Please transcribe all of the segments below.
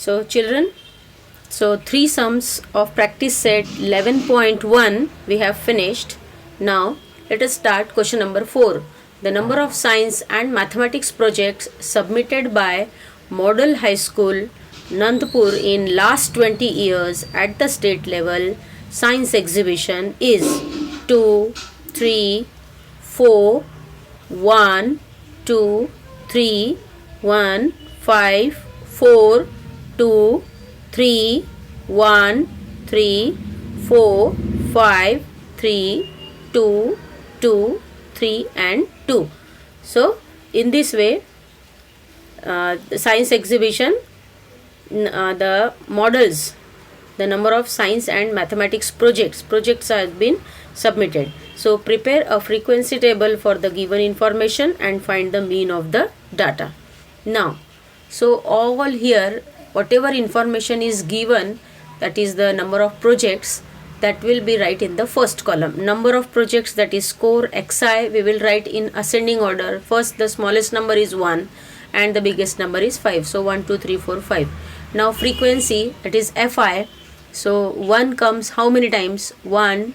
So children, so 3 sums of practice set 11.1 we have finished. Now let us start question number 4. The number of science and mathematics projects submitted by Model High School, Nandpur in last 20 years at the state level science exhibition is 2, 3, 4, 1, 2, 3, 1, 5, 4, 2, 3, 1, 3, 4, 5, 3, 2, 2, 3 and 2. So in this way the science exhibition, the models, the number of science and mathematics projects have been submitted. So prepare a frequency table for the given information and find the mean of the data. Now, so all here whatever information is given, that is the number of projects, that will be right in the first column. Number of projects, that is score xi, we will write in ascending order. First the smallest number is 1 and the biggest number is 5. So 1, 2, 3, 4, 5. Now frequency, that is fi. So 1 comes how many times? 1,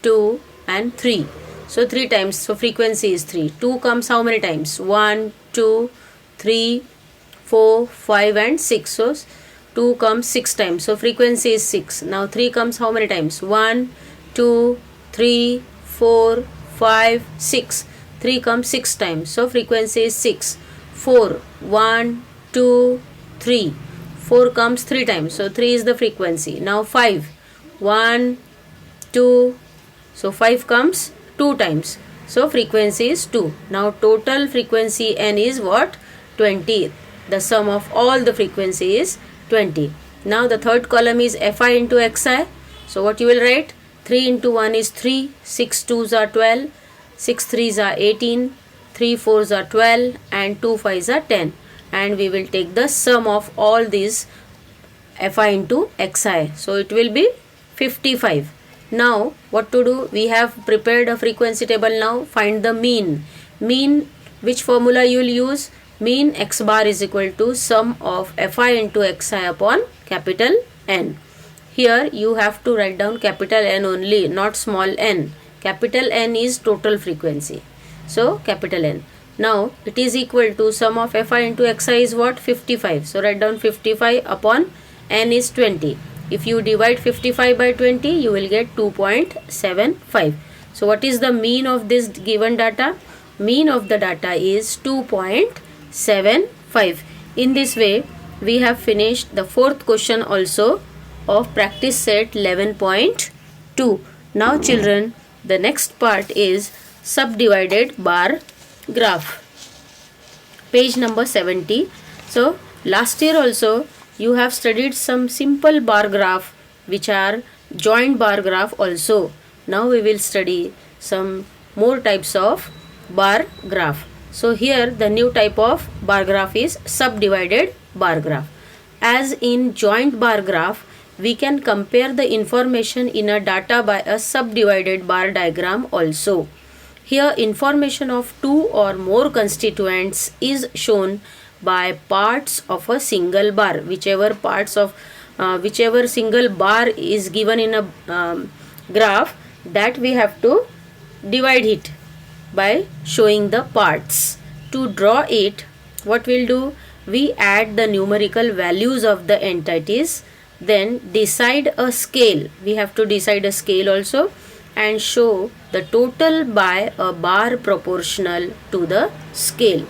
2 and 3. So 3 times. So frequency is 3. 2 comes how many times? 1, 2, 3, 4, 5 and 6. So 2 comes 6 times. So frequency is 6. Now 3 comes how many times? 1, 2, 3, 4, 5, 6. 3 comes 6 times. So frequency is 6. 4, 1, 2, 3. 4 comes 3 times. So 3 is the frequency. Now 5. 1, 2. So 5 comes 2 times. So frequency is 2. Now total frequency n is what? 20. The sum of all the frequency is 20. Now the third column is fi into xi. So what you will write? 3 into 1 is 3. 6 2s are 12. 6 3s are 18. 3 4s are 12 and 2 5s are 10. And we will take the sum of all these fi into xi. So it will be 55. Now what to do? We have prepared a frequency table now. Find the mean. Mean, which formula you will use? Mean x bar is equal to sum of fi into xi upon capital N. Here you have to write down capital N only, not small n. Capital N is total frequency. So capital N. Now it is equal to sum of fi into xi is what? 55. So write down 55 upon n is 20. If you divide 55 by 20, you will get 2.75. So what is the mean of this given data? Mean of the data is 2.75. In this way, we have finished the fourth question also of practice set 11.2. Now children, the next part is subdivided bar graph. Page number 70. So last year also you have studied some simple bar graph which are joint bar graph also. Now we will study some more types of bar graph. So here the new type of bar graph is subdivided bar graph. As in joint bar graph, we can compare the information in a data by a subdivided bar diagram also. Here information of 2 or more constituents is shown by parts of a single bar. Whichever single bar is given in a graph, that we have to divide it by showing the parts. To draw it, what we'll do? We add the numerical values of the entities, then decide a scale. We have to decide a scale also and show the total by a bar proportional to the scale.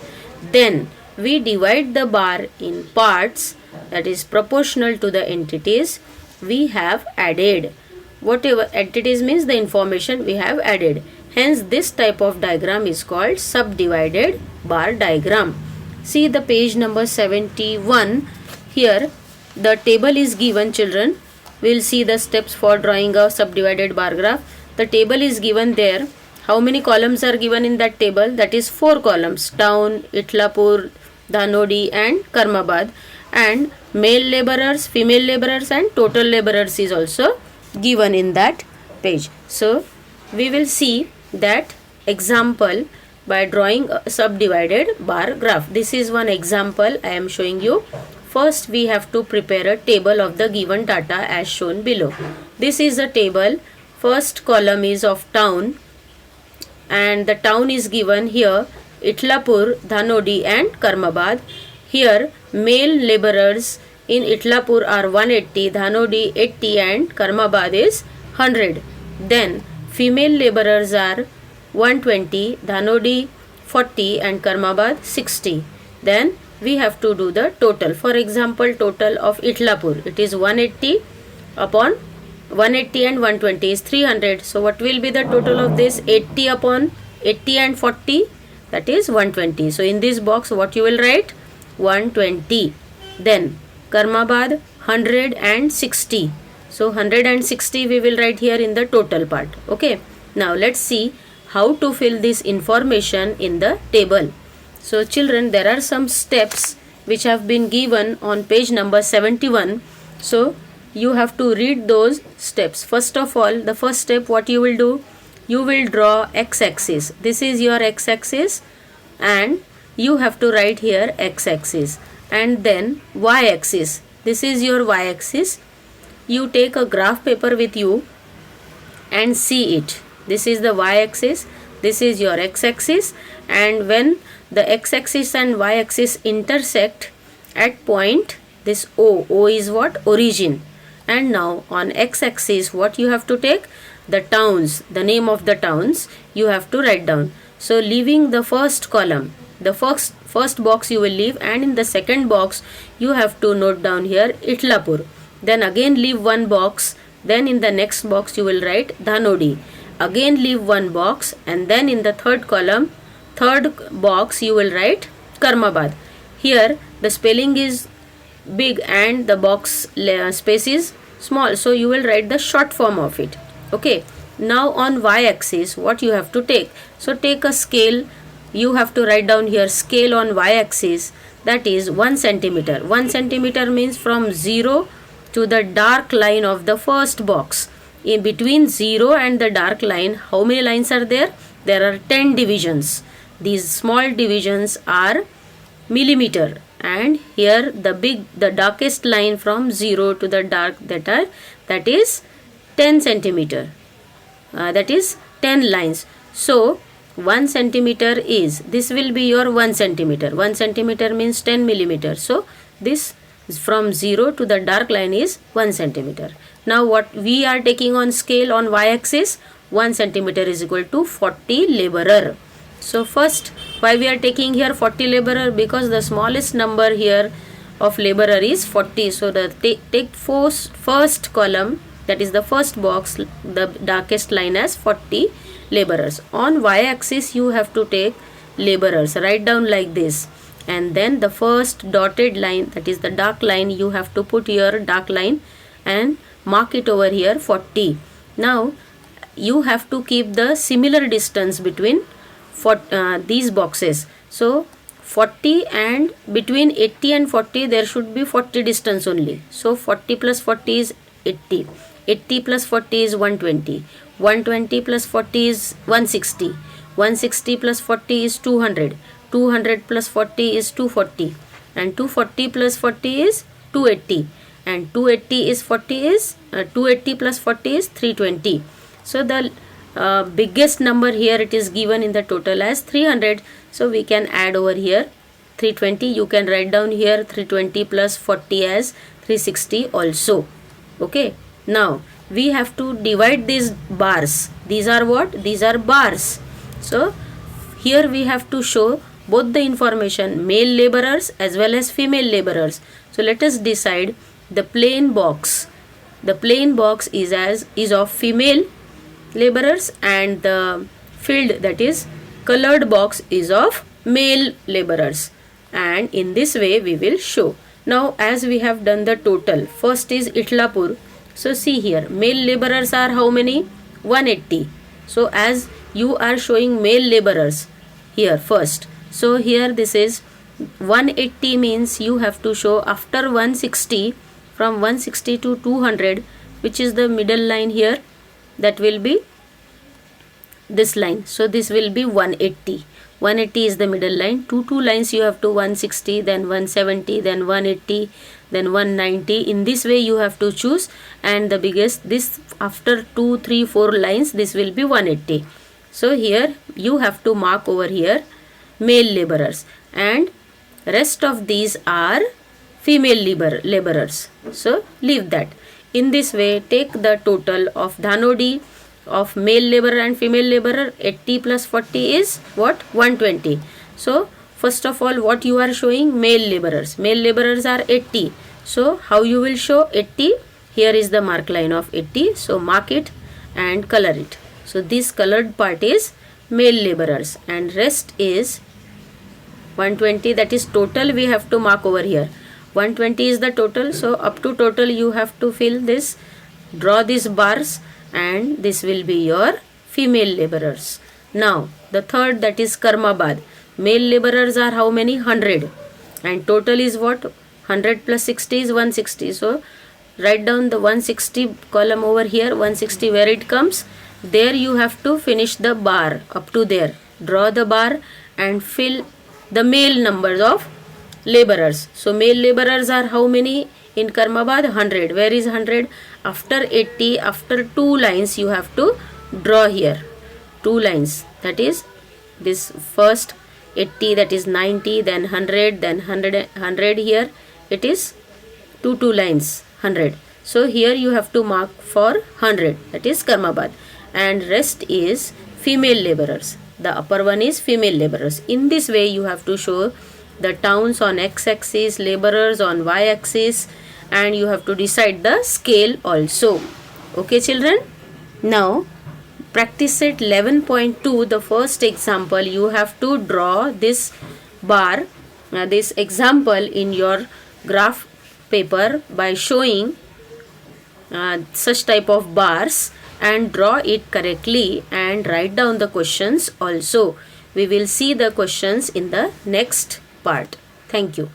Then we divide the bar in parts, that is proportional to the entities we have added. Whatever entities means the information we have added. Hence this type of diagram is called subdivided bar diagram. See the page number 71. Here the table is given, children. We will see the steps for drawing a subdivided bar graph. The table is given there. How many columns are given in that table? That is 4 columns. Town, Itlapur, Dhanodi and Karmabad. And male laborers, female laborers and total laborers is also given in that page. So we will see that example by drawing a subdivided bar graph. This is one example I am showing you. First we have to prepare a table of the given data as shown below. This is a table. First column is of town, and the town is given here: Itlapur, Dhanodi and Karmabad. Here male laborers in Itlapur are 180, Dhanodi 80 and Karmabad is 100. Then female laborers are 120, Dhanodi 40 and Karmabad 60. Then we have to do the total. For example, total of Itlapur, it is 180 upon 180 and 120 is 300. So what will be the total of this? 80 upon 80 and 40, that is 120. So in this box what you will write? 120. Then Karmabad 160. So 160 we will write here in the total part. Okay. Now let's see how to fill this information in the table. So children, there are some steps which have been given on page number 71. So you have to read those steps. First of all, the first step, what you will do? You will draw x-axis. This is your x-axis, and you have to write here x-axis, and then y-axis. This is your y-axis. You take a graph paper with you and see it. This is the y-axis, this is your x-axis, and when the x-axis and y-axis intersect at point this O is what? Origin. And now on x-axis what you have to take? The towns, the name of the towns you have to write down. So leaving the first column, the first box you will leave, and in the second box you have to note down here Itlapur. Then again leave one box, then in the next box you will write Dhanodi. Again leave one box, and then in the third column, third box you will write Karmabad. Here the spelling is big and the box space is small, so you will write the short form of it. Okay. Now on y-axis what you have to take? So take a scale. You have to write down here scale on y-axis, that is 1 centimeter. 1 centimeter means from 0 to the dark line of the first box. In between 0 and the dark line, how many lines are there? There are 10 divisions. These small divisions are millimeter, and here the darkest line from 0 to the dark, that is 10 centimeter. That is 10 lines. So 1 centimeter is, this will be your 1 centimeter. 1 centimeter means 10 millimeter. So this from 0 to the dark line is 1 centimeter. Now what we are taking on scale on y-axis? 1 centimeter is equal to 40 laborer. So first, why we are taking here 40 laborer? Because the smallest number here of laborer is 40. So the take first column, that is the first box, the darkest line as 40 laborers. On y-axis you have to take laborers. Write down like this. And then the first dotted line, that is the dark line, you have to put your dark line and mark it over here 40. Now you have to keep the similar distance between these boxes. So 40, and between 80 and 40 there should be 40 distance only. So 40 plus 40 is 80. 80 plus 40 is 120. 120 plus 40 is 160. 160 plus 40 is 200. 200 plus 40 is 240. And 240 plus 40 is 280. And 280 is 40 is 280 plus 40 is 320. So the biggest number here, it is given in the total as 300. So we can add over here 320. You can write down here 320 plus 40 as 360 also. Okay. Now we have to divide these bars. These are what? These are bars. So here we have to show both the information, male laborers as well as female laborers. So let us decide the plain box. The plain box is of female laborers, and the filled, that is colored box, is of male laborers. And in this way we will show. Now as we have done the total, first is Itlapur. So see here, male laborers are how many? 180. So as you are showing male laborers here first. So here this is 180 means you have to show after 160, from 160 to 200, which is the middle line here, that will be this line. So this will be 180. 180 is the middle line. Two lines you have to 160, then 170, then 180, then 190. In this way you have to choose, and the biggest, this after 2, 3, 4 lines, this will be 180. So here you have to mark over here male laborers, and rest of these are female laborers. So leave that. In this way, take the total of Dhanodi of male laborer and female laborer. 80 plus 40 is what? 120. So first of all, what you are showing? Male laborers. Male laborers are 80. So how you will show 80? Here is the mark line of 80. So mark it and color it. So this colored part is male laborers, and rest is 120. That is total. We have to mark over here. 120 is the total. So up to total you have to fill this, draw these bars, and this will be your female laborers. Now the third, that is Karmabad. Male laborers are how many? 100, and total is what? 100 plus 60 is 160. So write down the 160 column over here. 160, where it comes, there you have to finish the bar up to there. Draw the bar and fill the male numbers of laborers. So male laborers are how many in Karmabad? 100. Where is 100? After 80, after 2 lines you have to draw here 2 lines. That is this first 80, that is 90, then 100, then 100 here. It is 2 lines 100. So here you have to mark for 100, that is Karmabad, and rest is female laborers. The upper one is female laborers. In this way you have to show the towns on x-axis, laborers on y-axis, and you have to decide the scale also. Okay children? Now practice set 11.2, the first example, you have to draw this bar, this example in your graph paper by showing such type of bars, and draw it correctly and write down the questions also. We will see the questions in the next part. Thank you.